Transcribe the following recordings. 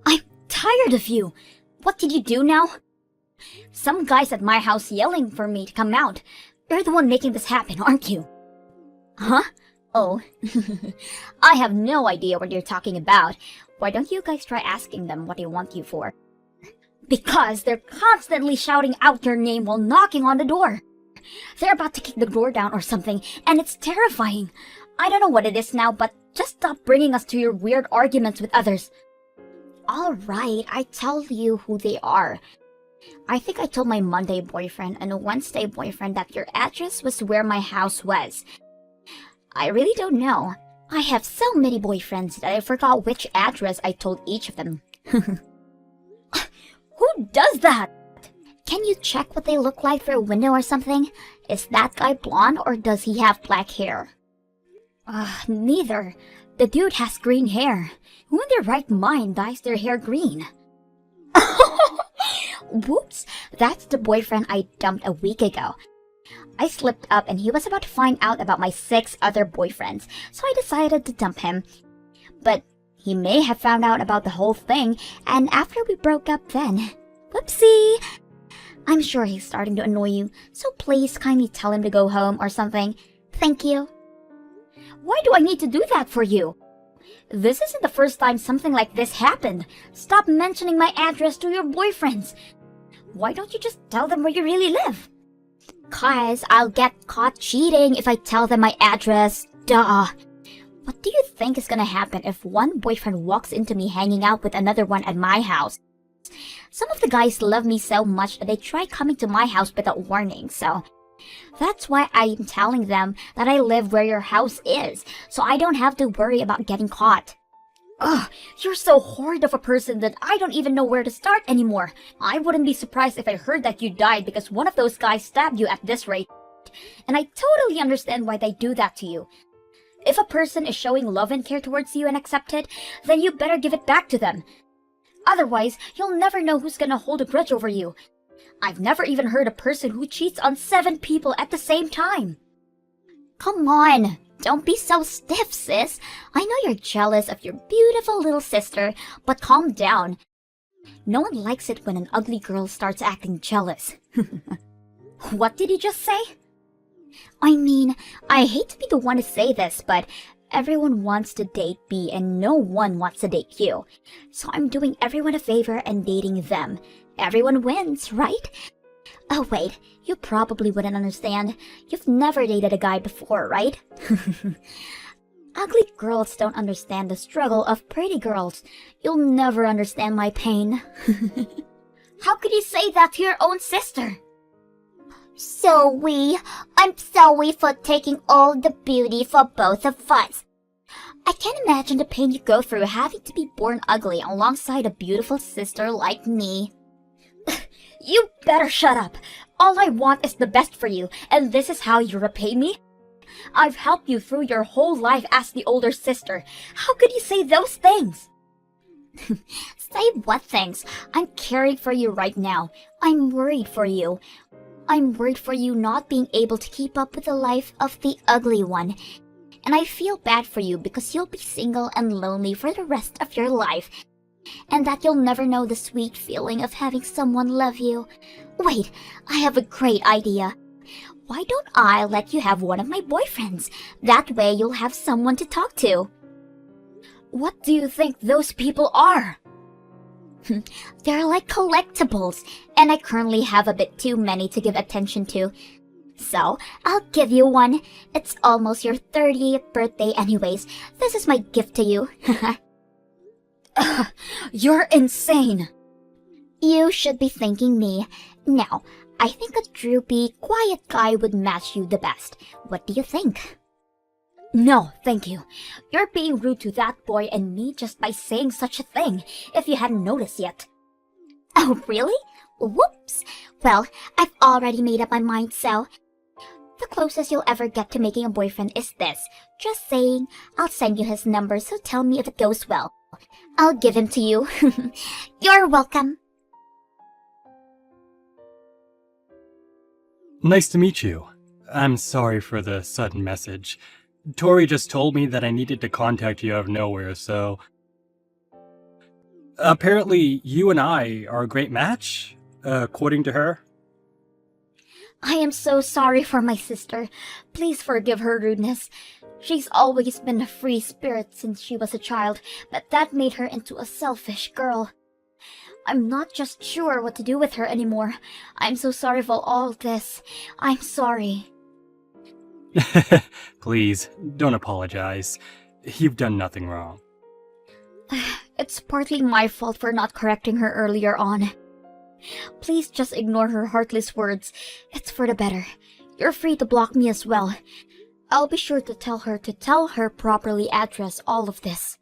I'm tired of you. What did you do now? Some guy's at my house yelling for me to come out. You're the one making this happen, aren't you? Huh? Oh, I have no idea what you're talking about. Why don't you guys try asking them what they want you for? Because they're constantly shouting out your name while knocking on the door. They're about to kick the door down or something, and it's terrifying. I don't know what it is now, but just stop bringing us to your weird arguments with others. Alright, I tell you who they are. I think I told my Monday boyfriend and a Wednesday boyfriend that your address was where my house was. I really don't know. I have so many boyfriends that I forgot which address I told each of them. Who does that? Can you check what they look like through a window or something? Is that guy blonde or does he have black hair? Neither. The dude has green hair. Who in their right mind dyes their hair green? Whoops, that's the boyfriend I dumped a week ago. I slipped up and he was about to find out about my 6 other boyfriends, so I decided to dump him. But he may have found out about the whole thing, and after we broke up then. Whoopsie! I'm sure he's starting to annoy you, so please kindly tell him to go home or something. Thank you. Why do I need to do that for you? This isn't the first time something like this happened. Stop mentioning my address to your boyfriends. Why don't you just tell them where you really live? 'Cause I'll get caught cheating if I tell them my address. Duh. What do you think is gonna happen if one boyfriend walks into me hanging out with another one at my house? Some of the guys love me so much that they try coming to my house without warning, so that's why I'm telling them that I live where your house is, so I don't have to worry about getting caught. Ugh, you're so horrid of a person that I don't even know where to start anymore. I wouldn't be surprised if I heard that you died because one of those guys stabbed you at this rate. And I totally understand why they do that to you. If a person is showing love and care towards you and accept it, then you better give it back to them. Otherwise, you'll never know who's gonna hold a grudge over you. I've never even heard a person who cheats on 7 people at the same time. Come on, don't be so stiff, sis. I know you're jealous of your beautiful little sister, but calm down. No one likes it when an ugly girl starts acting jealous. What did he just say? I mean, I hate to be the one to say this, but everyone wants to date B and no one wants to date you. So I'm doing everyone a favor and dating them. Everyone wins, right? Oh wait, you probably wouldn't understand. You've never dated a guy before, right? Ugly girls don't understand the struggle of pretty girls. You'll never understand my pain. How could you say that to your own sister? I'm sorry for taking all the beauty for both of us. I can't imagine the pain you go through having to be born ugly alongside a beautiful sister like me. You better shut up. All I want is the best for you, and this is how you repay me? I've helped you through your whole life as the older sister. How could you say those things? Say what things? I'm caring for you right now. I'm worried for you. I'm worried for you not being able to keep up with the life of the ugly one. And I feel bad for you because you'll be single and lonely for the rest of your life. And that you'll never know the sweet feeling of having someone love you. Wait, I have a great idea. Why don't I let you have one of my boyfriends? That way you'll have someone to talk to. What do you think those people are? They're like collectibles, and I currently have a bit too many to give attention to. So, I'll give you one. It's almost your 30th birthday anyways. This is my gift to you. You're insane. You should be thanking me. Now, I think a droopy, quiet guy would match you the best. What do you think? No, thank you. You're being rude to that boy and me just by saying such a thing, if you hadn't noticed yet. Oh, really? Whoops. Well, I've already made up my mind, so the closest you'll ever get to making a boyfriend is this. Just saying. I'll send you his number, so tell me if it goes well. I'll give him to you. You're welcome. Nice to meet you. I'm sorry for the sudden message. Tori just told me that I needed to contact you out of nowhere, so Apparently, you and I are a great match, according to her. I am so sorry for my sister. Please forgive her rudeness. She's always been a free spirit since she was a child, but that made her into a selfish girl. I'm not just sure what to do with her anymore. I'm so sorry for all this. I'm sorry. Please, don't apologize. You've done nothing wrong. It's partly my fault for not correcting her earlier on. Please just ignore her heartless words. It's for the better. You're free to block me as well. I'll be sure to tell her properly address all of this.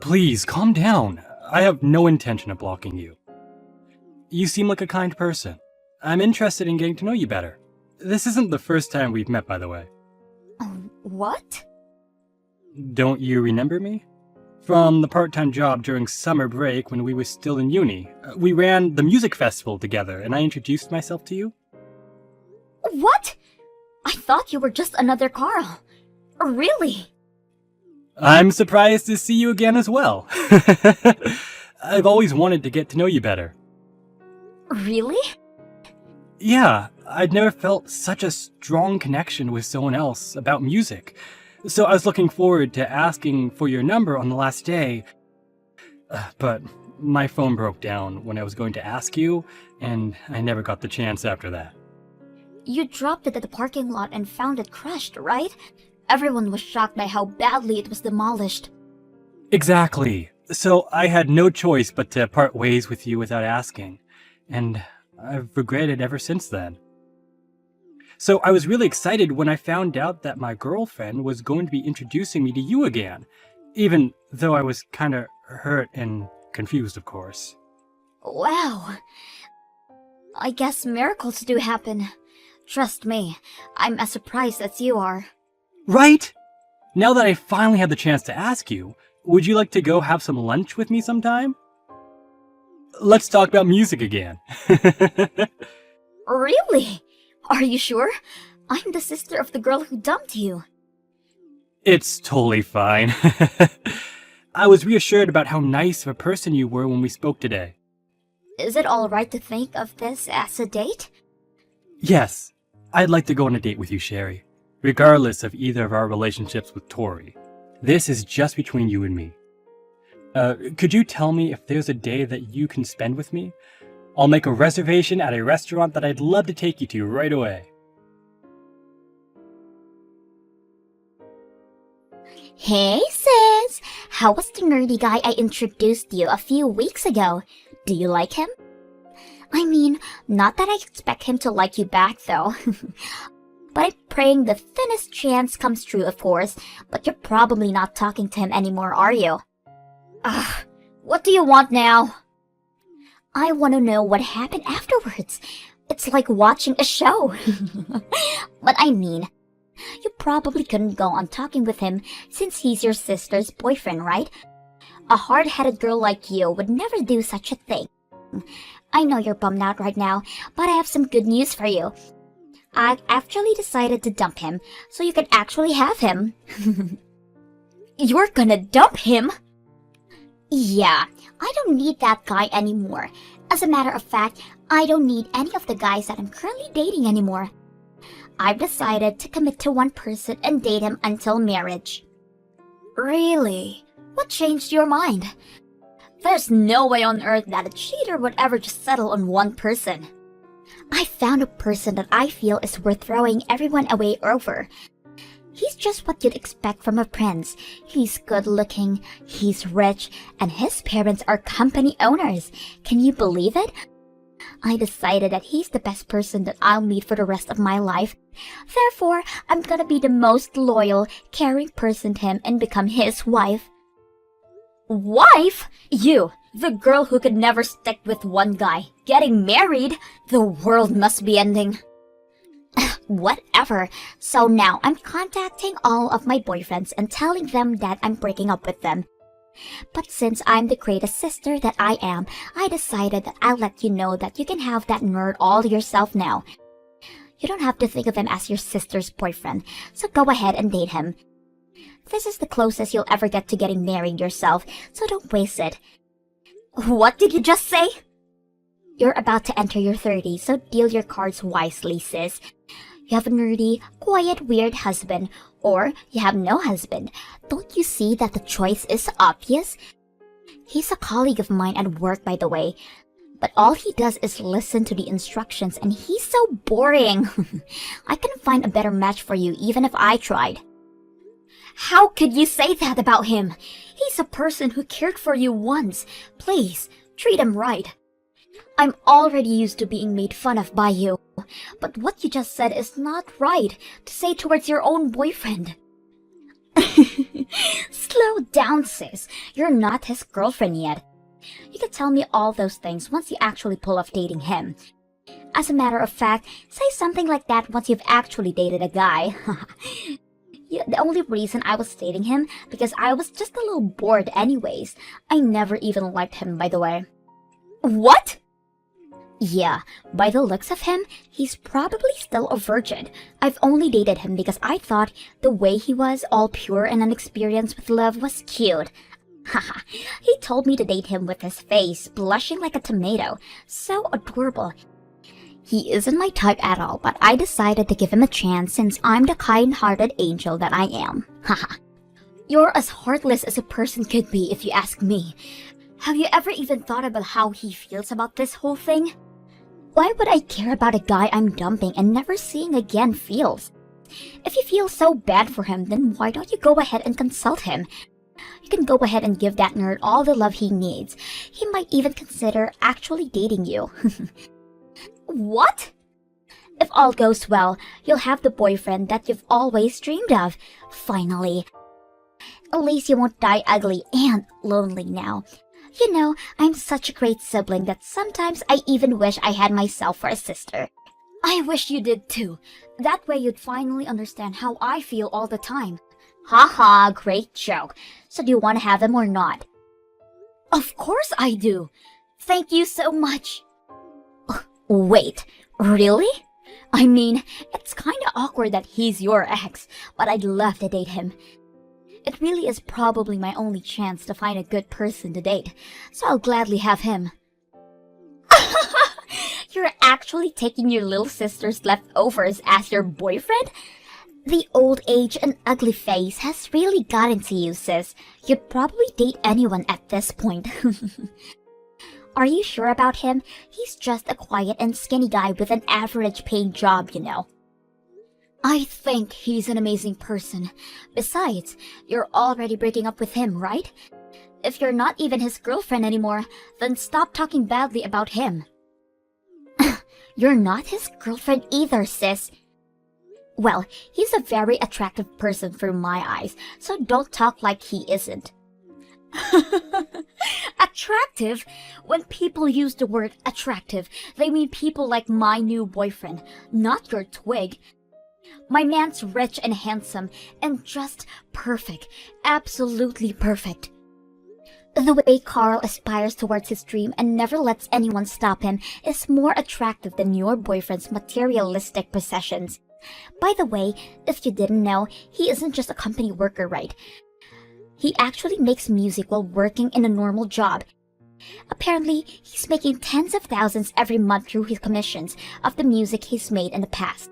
Please, calm down. I have no intention of blocking you. You seem like a kind person. I'm interested in getting to know you better. This isn't the first time we've met, by the way. What? Don't you remember me? From the part-time job during summer break when we were still in uni. We ran the music festival together, and I introduced myself to you. What? I thought you were just another Carl. Really? I'm surprised to see you again as well. I've always wanted to get to know you better. Really? Yeah, I'd never felt such a strong connection with someone else about music. So I was looking forward to asking for your number on the last day. But my phone broke down when I was going to ask you, and I never got the chance after that. You dropped it at the parking lot and found it crushed, right? Everyone was shocked by how badly it was demolished. Exactly. So I had no choice but to part ways with you without asking. And I've regretted ever since then. So I was really excited when I found out that my girlfriend was going to be introducing me to you again. Even though I was kind of hurt and confused, of course. Wow. I guess miracles do happen. Trust me, I'm as surprised as you are. Right? Now that I finally had the chance to ask you, would you like to go have some lunch with me sometime? Let's talk about music again. Really? Are you sure? I'm the sister of the girl who dumped you. It's totally fine. I was reassured about how nice of a person you were when we spoke today. Is it alright to think of this as a date? Yes, I'd like to go on a date with you, Sherry. Regardless of either of our relationships with Tori. This is just between you and me. Could you tell me if there's a day that you can spend with me? I'll make a reservation at a restaurant that I'd love to take you to right away. Hey sis! How was the nerdy guy I introduced you a few weeks ago? Do you like him? I mean, not that I expect him to like you back though. But I'm praying the thinnest chance comes true, of course. But you're probably not talking to him anymore, are you? Ugh, what do you want now? I want to know what happened afterwards. It's like watching a show. But I mean, you probably couldn't go on talking with him since he's your sister's boyfriend, right? A hard-headed girl like you would never do such a thing. I know you're bummed out right now, but I have some good news for you. I actually decided to dump him, so you can actually have him. You're gonna dump him? Yeah, I don't need that guy anymore. As a matter of fact, I don't need any of the guys that I'm currently dating anymore. I've decided to commit to one person and date him until marriage. Really? What changed your mind? There's no way on earth that a cheater would ever just settle on one person. I found a person that I feel is worth throwing everyone away over. He's just what you'd expect from a prince. He's good looking, he's rich, and his parents are company owners. Can you believe it? I decided that he's the best person that I'll meet for the rest of my life. Therefore, I'm gonna be the most loyal, caring person to him and become his wife. Wife? You, the girl who could never stick with one guy, getting married? The world must be ending. Whatever. So now I'm contacting all of my boyfriends and telling them that I'm breaking up with them. But since I'm the greatest sister that I am, I decided that I'll let you know that you can have that nerd all to yourself now. You don't have to think of him as your sister's boyfriend, so go ahead and date him. This is the closest you'll ever get to getting married yourself, so don't waste it. What did you just say? You're about to enter your 30s, so deal your cards wisely, sis. You have a nerdy, quiet, weird husband, or you have no husband. Don't you see that the choice is obvious? He's a colleague of mine at work, by the way. But all he does is listen to the instructions, and he's so boring. I couldn't find a better match for you even if I tried. How could you say that about him? He's a person who cared for you once. Please, treat him right. I'm already used to being made fun of by you, but what you just said is not right to say towards your own boyfriend. Slow down, sis. You're not his girlfriend yet. You can tell me all those things once you actually pull off dating him. As a matter of fact, say something like that once you've actually dated a guy. Yeah, the only reason I was dating him because I was just a little bored anyways. I never even liked him, by the way. What? Yeah, by the looks of him, he's probably still a virgin. I've only dated him because I thought the way he was, all pure and unexperienced with love, was cute. Haha, he told me to date him with his face blushing like a tomato. So adorable. He isn't my type at all, but I decided to give him a chance since I'm the kind-hearted angel that I am. Haha. You're as heartless as a person could be if you ask me. Have you ever even thought about how he feels about this whole thing? Why would I care about a guy I'm dumping and never seeing again feels? If you feel so bad for him, then why don't you go ahead and consult him? You can go ahead and give that nerd all the love he needs. He might even consider actually dating you. What? If all goes well, you'll have the boyfriend that you've always dreamed of. Finally. At least you won't die ugly and lonely now. You know, I'm such a great sibling that sometimes I even wish I had myself for a sister. I wish you did too. That way you'd finally understand how I feel all the time. Haha, great joke. So do you want to have him or not? Of course I do. Thank you so much. Wait, really? I mean, it's kinda awkward that he's your ex, but I'd love to date him. It really is probably my only chance to find a good person to date, so I'll gladly have him. You're actually taking your little sister's leftovers as your boyfriend? The old age and ugly face has really gotten to you, sis. You'd probably date anyone at this point. Are you sure about him? He's just a quiet and skinny guy with an average paying job, you know. I think he's an amazing person. Besides, you're already breaking up with him, right? If you're not even his girlfriend anymore, then stop talking badly about him. You're not his girlfriend either, sis. Well, he's a very attractive person through my eyes, so don't talk like he isn't. Attractive? When people use the word attractive, they mean people like my new boyfriend, not your twig. My man's rich and handsome, and just perfect. Absolutely perfect. The way Carl aspires towards his dream and never lets anyone stop him is more attractive than your boyfriend's materialistic possessions. By the way, if you didn't know, he isn't just a company worker, right? He actually makes music while working in a normal job. Apparently, he's making tens of thousands every month through his commissions of the music he's made in the past.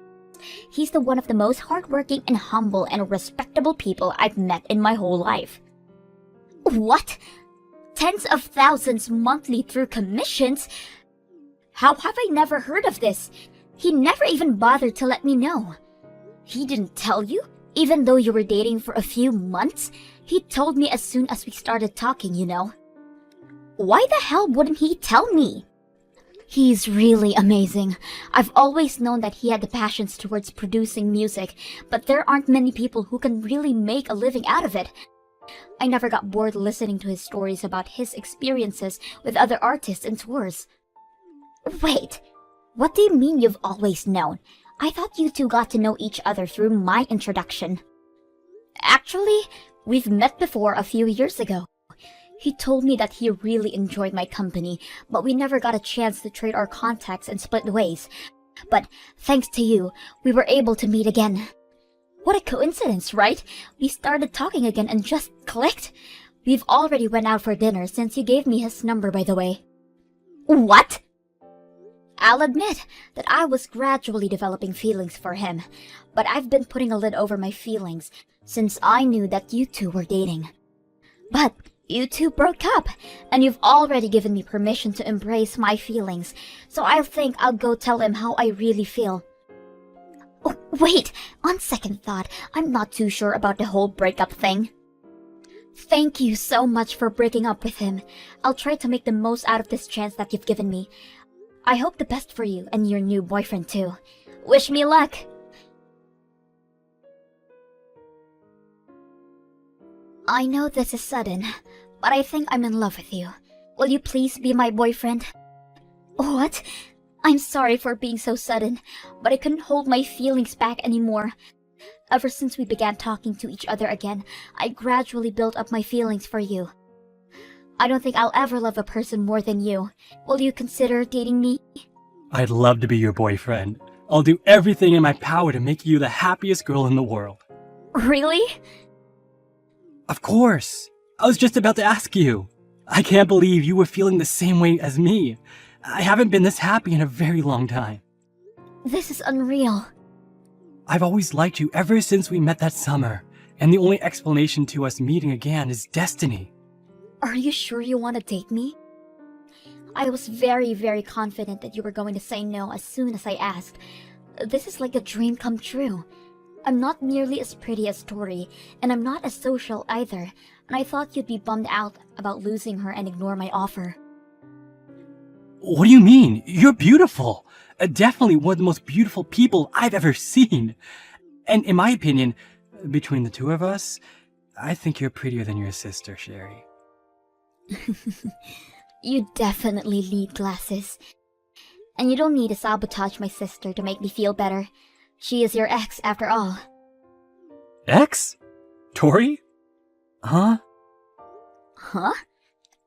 He's the one of the most hardworking and humble and respectable people I've met in my whole life. What? Tens of thousands monthly through commissions? How have I never heard of this? He never even bothered to let me know. He didn't tell you? Even though you were dating for a few months? He told me as soon as we started talking, you know. Why the hell wouldn't he tell me? He's really amazing. I've always known that he had the passions towards producing music, but there aren't many people who can really make a living out of it. I never got bored listening to his stories about his experiences with other artists and tours. Wait, what do you mean you've always known? I thought you two got to know each other through my introduction. Actually, we've met before a few years ago. He told me that he really enjoyed my company, but we never got a chance to trade our contacts and split ways. But thanks to you, we were able to meet again. What a coincidence, right? We started talking again and just clicked. We've already went out for dinner since you gave me his number, by the way. What? I'll admit that I was gradually developing feelings for him, but I've been putting a lid over my feelings since I knew that you two were dating. But you two broke up, and you've already given me permission to embrace my feelings, so I think I'll go tell him how I really feel. Oh, wait, on second thought, I'm not too sure about the whole breakup thing. Thank you so much for breaking up with him. I'll try to make the most out of this chance that you've given me. I hope the best for you and your new boyfriend too. Wish me luck! I know this is sudden, but I think I'm in love with you. Will you please be my boyfriend? What? I'm sorry for being so sudden, but I couldn't hold my feelings back anymore. Ever since we began talking to each other again, I gradually built up my feelings for you. I don't think I'll ever love a person more than you. Will you consider dating me? I'd love to be your boyfriend. I'll do everything in my power to make you the happiest girl in the world. Really? Of course! I was just about to ask you. I can't believe you were feeling the same way as me. I haven't been this happy in a very long time. This is unreal. I've always liked you ever since we met that summer, and the only explanation to us meeting again is destiny. Are you sure you want to date me? I was very, very confident that you were going to say no as soon as I asked. This is like a dream come true. I'm not nearly as pretty as Tori, and I'm not as social either, and I thought you'd be bummed out about losing her and ignore my offer. What do you mean? You're beautiful. Definitely one of the most beautiful people I've ever seen. And in my opinion, between the two of us, I think you're prettier than your sister, Sherry. You definitely need glasses. And you don't need to sabotage my sister to make me feel better. She is your ex, after all. Ex? Tori? Huh? Huh?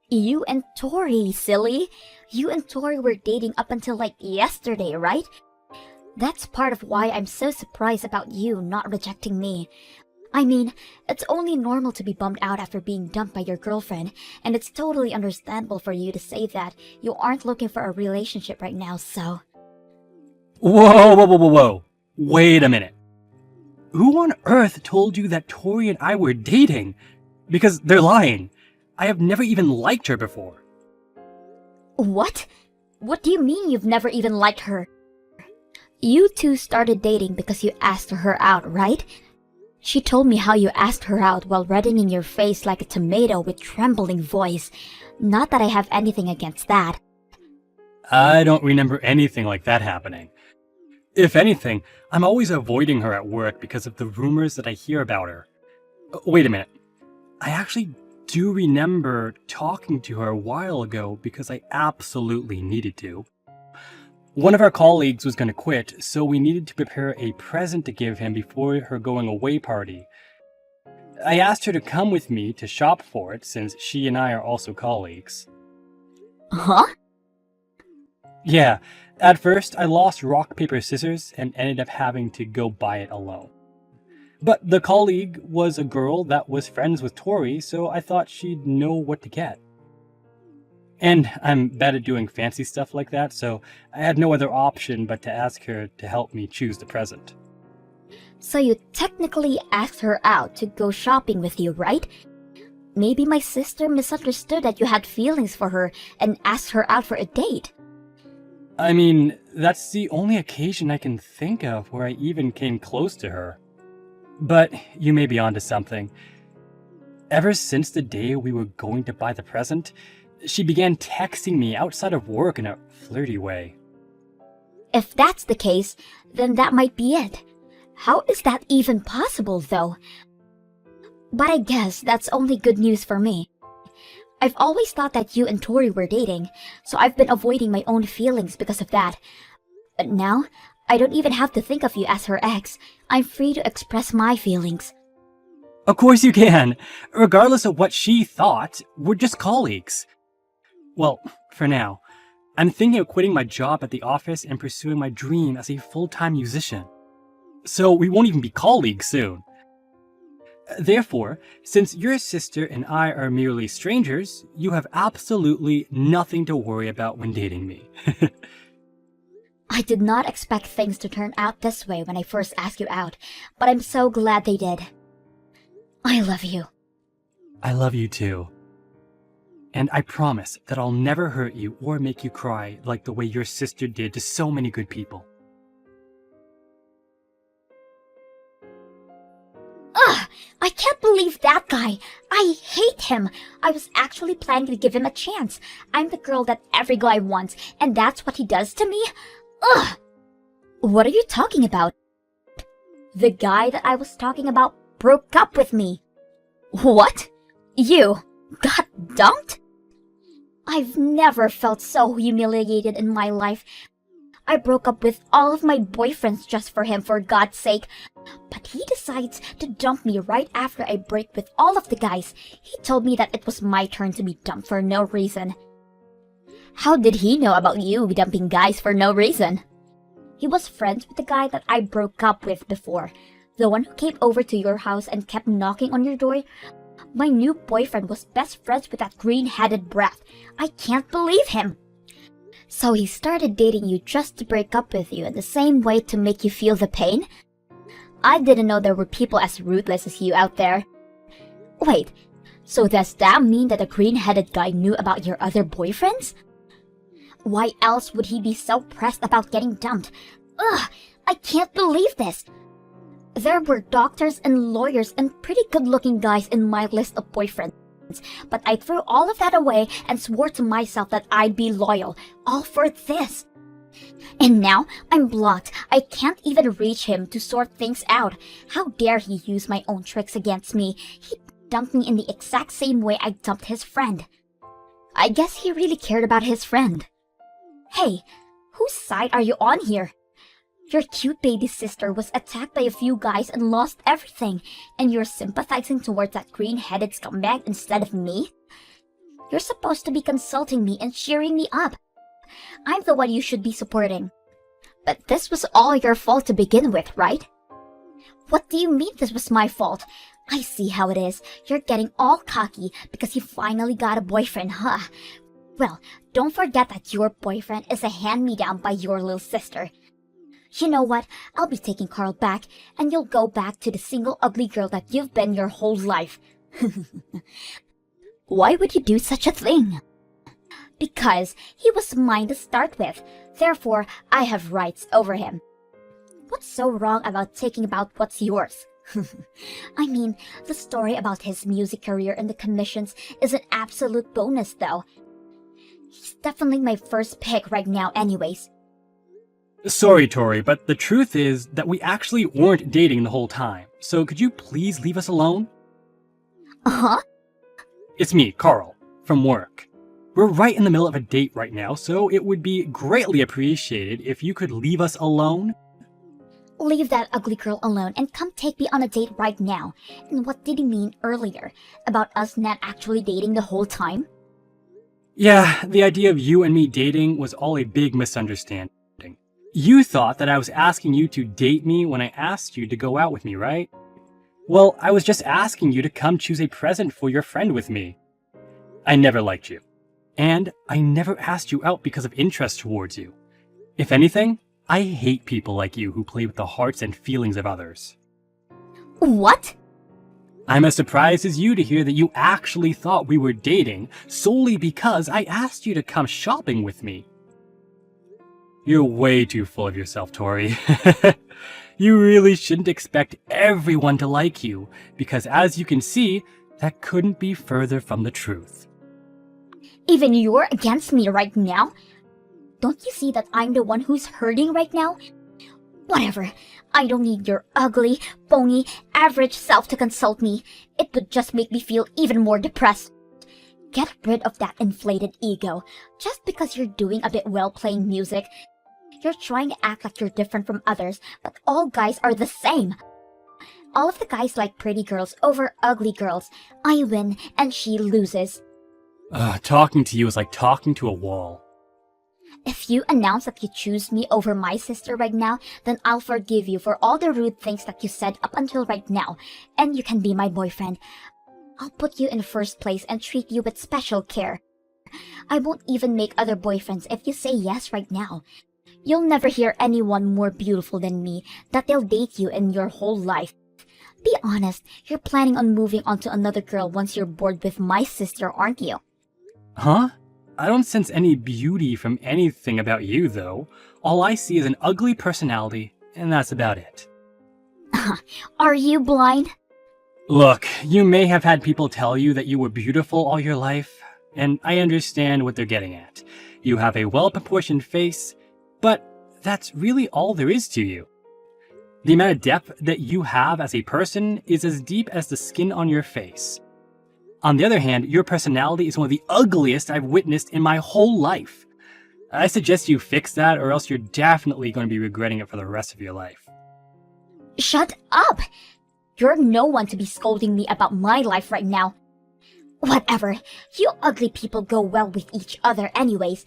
You and Tori, silly. You and Tori were dating up until like yesterday, right? That's part of why I'm so surprised about you not rejecting me. I mean, it's only normal to be bummed out after being dumped by your girlfriend, and it's totally understandable for you to say that you aren't looking for a relationship right now, so... Whoa. Wait a minute. Who on earth told you that Tori and I were dating? Because they're lying. I have never even liked her before. What? What do you mean you've never even liked her? You two started dating because you asked her out, right? She told me how you asked her out while reddening your face like a tomato with trembling voice. Not that I have anything against that. I don't remember anything like that happening. If anything, I'm always avoiding her at work because of the rumors that I hear about her. Wait a minute. I actually do remember talking to her a while ago because I absolutely needed to. One of our colleagues was going to quit, so we needed to prepare a present to give him before her going away party. I asked her to come with me to shop for it since she and I are also colleagues. Huh? Yeah, at first I lost rock, paper, scissors and ended up having to go buy it alone. But the colleague was a girl that was friends with Tori, so I thought she'd know what to get. And I'm bad at doing fancy stuff like that, so I had no other option but to ask her to help me choose the present. So you technically asked her out to go shopping with you, right? Maybe my sister misunderstood that you had feelings for her and asked her out for a date. I mean, that's the only occasion I can think of where I even came close to her. But you may be onto something. Ever since the day we were going to buy the present, she began texting me outside of work in a flirty way. If that's the case, then that might be it. How is that even possible, though? But I guess that's only good news for me. I've always thought that you and Tori were dating, so I've been avoiding my own feelings because of that. But now, I don't even have to think of you as her ex. I'm free to express my feelings. Of course you can! Regardless of what she thought, we're just colleagues. Well, for now. I'm thinking of quitting my job at the office and pursuing my dream as a full-time musician. So we won't even be colleagues soon. Therefore, since your sister and I are merely strangers, you have absolutely nothing to worry about when dating me. I did not expect things to turn out this way when I first asked you out, but I'm so glad they did. I love you. I love you too. And I promise that I'll never hurt you or make you cry like the way your sister did to so many good people. Ugh! I can't believe that guy! I hate him! I was actually planning to give him a chance. I'm the girl that every guy wants, and that's what he does to me? Ugh! What are you talking about? The guy that I was talking about broke up with me. What? You got dumped? I've never felt so humiliated in my life. I broke up with all of my boyfriends just for him, for God's sake. But he decides to dump me right after I break with all of the guys. He told me that it was my turn to be dumped for no reason. How did he know about you dumping guys for no reason? He was friends with the guy that I broke up with before. The one who came over to your house and kept knocking on your door. My new boyfriend was best friends with that green-headed brat. I can't believe him. So he started dating you just to break up with you in the same way to make you feel the pain? I didn't know there were people as ruthless as you out there. Wait, so does that mean that the green-headed guy knew about your other boyfriends? Why else would he be so pressed about getting dumped? Ugh, I can't believe this. There were doctors and lawyers and pretty good-looking guys in my list of boyfriends. But I threw all of that away and swore to myself that I'd be loyal, all for this. And now I'm blocked. I can't even reach him to sort things out. How dare he use my own tricks against me? He dumped me in the exact same way I dumped his friend. I guess he really cared about his friend. Hey, whose side are you on here? Your cute baby sister was attacked by a few guys and lost everything, and you're sympathizing towards that green-headed scumbag instead of me? You're supposed to be consulting me and cheering me up. I'm the one you should be supporting. But this was all your fault to begin with, right? What do you mean this was my fault? I see how it is. You're getting all cocky because you finally got a boyfriend, huh? Well, don't forget that your boyfriend is a hand-me-down by your little sister. You know what? I'll be taking Carl back, and you'll go back to the single ugly girl that you've been your whole life. Why would you do such a thing? Because he was mine to start with. Therefore, I have rights over him. What's so wrong about taking about what's yours? I mean, the story about his music career and the commissions is an absolute bonus, though. He's definitely my first pick right now anyways. Sorry, Tori, but the truth is that we actually weren't dating the whole time. So could you please leave us alone? Uh-huh? It's me, Carl, from work. We're right in the middle of a date right now, so it would be greatly appreciated if you could leave us alone. Leave that ugly girl alone and come take me on a date right now. And what did he mean earlier? About us not actually dating the whole time? Yeah, the idea of you and me dating was all a big misunderstanding. You thought that I was asking you to date me when I asked you to go out with me, right? Well, I was just asking you to come choose a present for your friend with me. I never liked you. And I never asked you out because of interest towards you. If anything, I hate people like you who play with the hearts and feelings of others. What? I'm as surprised as you to hear that you actually thought we were dating solely because I asked you to come shopping with me. You're way too full of yourself, Tori. You really shouldn't expect everyone to like you, because as you can see, that couldn't be further from the truth. Even you're against me right now? Don't you see that I'm the one who's hurting right now? Whatever. I don't need your ugly, phony, average self to consult me. It would just make me feel even more depressed. Get rid of that inflated ego. Just because you're doing a bit well playing music, you're trying to act like you're different from others, but all guys are the same. All of the guys like pretty girls over ugly girls. I win and she loses. Talking to you is like talking to a wall. If you announce that you choose me over my sister right now, then I'll forgive you for all the rude things that you said up until right now, and you can be my boyfriend. I'll put you in first place and treat you with special care. I won't even make other boyfriends if you say yes right now. You'll never hear anyone more beautiful than me that they'll date you in your whole life. Be honest, you're planning on moving on to another girl once you're bored with my sister, aren't you? Huh? I don't sense any beauty from anything about you, though. All I see is an ugly personality, and that's about it. Are you blind? Look, you may have had people tell you that you were beautiful all your life, and I understand what they're getting at. You have a well-proportioned face, but that's really all there is to you. The amount of depth that you have as a person is as deep as the skin on your face. On the other hand, your personality is one of the ugliest I've witnessed in my whole life. I suggest you fix that, or else you're definitely going to be regretting it for the rest of your life. Shut up! You're no one to be scolding me about my life right now. Whatever, you ugly people go well with each other anyways.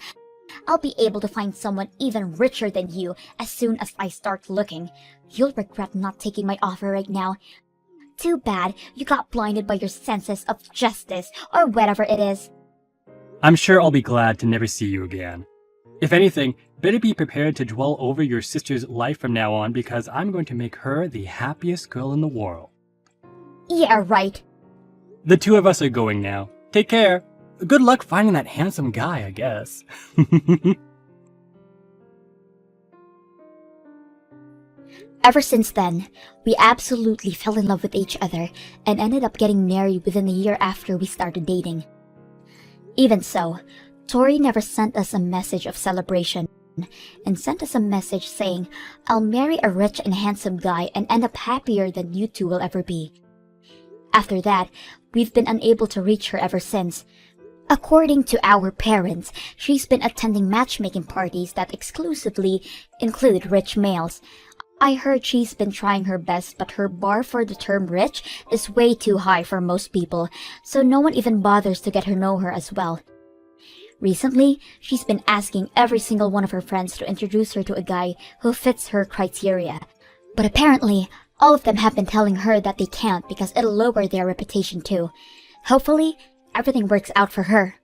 I'll be able to find someone even richer than you as soon as I start looking. You'll regret not taking my offer right now. Too bad you got blinded by your senses of justice or whatever it is. I'm sure I'll be glad to never see you again. If anything, better be prepared to dwell over your sister's life from now on, because I'm going to make her the happiest girl in the world. Yeah, right. The two of us are going now. Take care. Good luck finding that handsome guy, I guess. Ever since then, we absolutely fell in love with each other and ended up getting married within a year after we started dating. Even so, Tori never sent us a message of celebration and sent us a message saying, "I'll marry a rich and handsome guy and end up happier than you two will ever be." After that, we've been unable to reach her ever since. According to our parents, she's been attending matchmaking parties that exclusively include rich males. I heard she's been trying her best, but her bar for the term rich is way too high for most people, so no one even bothers to get her know her as well. Recently, she's been asking every single one of her friends to introduce her to a guy who fits her criteria. But apparently, all of them have been telling her that they can't because it'll lower their reputation too. Hopefully, everything works out for her.